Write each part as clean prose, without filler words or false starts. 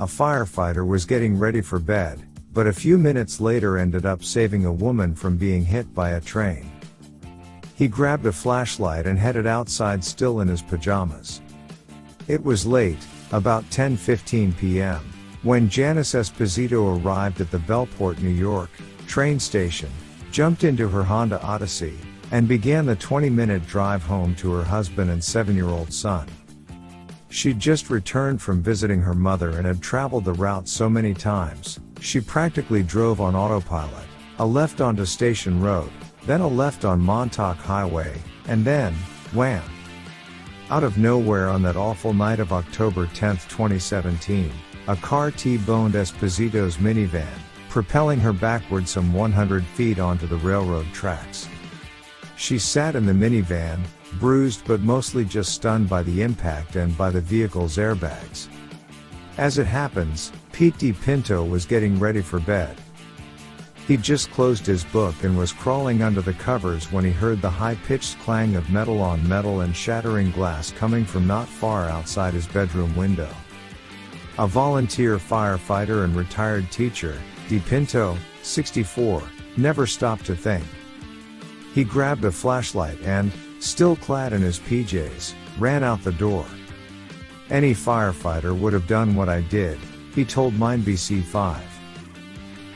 a firefighter was getting ready for bed, but a few minutes later ended up saving a woman from being hit by a train. He grabbed a flashlight and headed outside still in his pajamas. It was late, about 10:15 p.m., when Janice Esposito arrived at the Bellport, New York, train station, jumped into her Honda Odyssey, and began the 20-minute drive home to her husband and 7-year-old son. She'd just returned from visiting her mother and had traveled the route so many times, she practically drove on autopilot, a left onto Station Road, then a left on Montauk Highway, and then, wham! Out of nowhere on that awful night of October 10, 2017, a car T-boned Esposito's minivan, propelling her backward some 100 feet onto the railroad tracks. She sat in the minivan, bruised but mostly just stunned by the impact and by the vehicle's airbags. As it happens, Pete DiPinto was getting ready for bed. He'd just closed his book and was crawling under the covers when he heard the high-pitched clang of metal on metal and shattering glass coming from not far outside his bedroom window. A volunteer firefighter and retired teacher, DiPinto, 64, never stopped to think. He grabbed a flashlight and, still clad in his PJs, ran out the door. Any firefighter would have done what I did, he told MineBC5.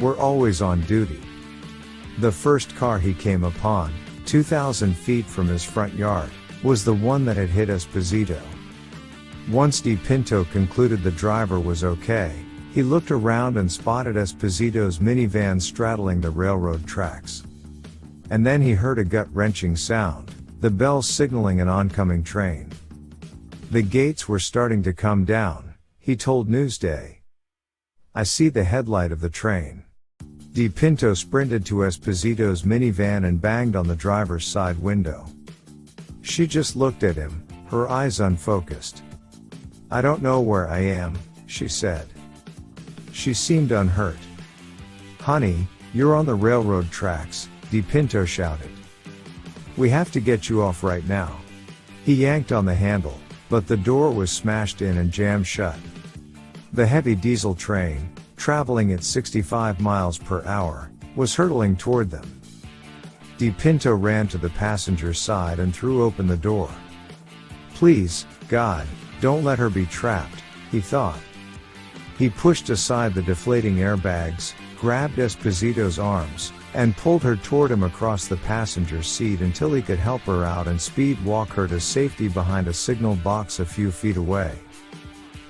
We're always on duty. The first car he came upon, 2,000 feet from his front yard, was the one that had hit Esposito. Once DiPinto concluded the driver was okay, he looked around and spotted Esposito's minivan straddling the railroad tracks. And then he heard a gut-wrenching sound, the bells signaling an oncoming train. The gates were starting to come down, he told Newsday. I see the headlight of the train. DiPinto sprinted to Esposito's minivan and banged on the driver's side window. She just looked at him, her eyes unfocused. I don't know where I am, she said. She seemed unhurt. Honey, you're on the railroad tracks, DiPinto shouted. We have to get you off right now. He yanked on the handle, but the door was smashed in and jammed shut. The heavy diesel train, traveling at 65 miles per hour, was hurtling toward them. DiPinto ran to the passenger side and threw open the door. Please, God, don't let her be trapped, he thought. He pushed aside the deflating airbags, grabbed Esposito's arms, and pulled her toward him across the passenger seat until he could help her out and speed walk her to safety behind a signal box a few feet away.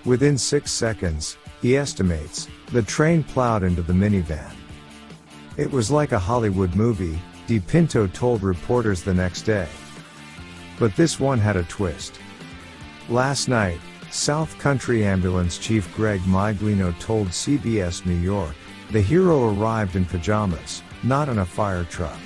Within 6 seconds, he estimates, the train plowed into the minivan. It was like a Hollywood movie, DiPinto told reporters the next day. But this one had a twist. Last night, South Country Ambulance Chief Greg Miglino told CBS New York, the hero arrived in pajamas, not in a fire truck.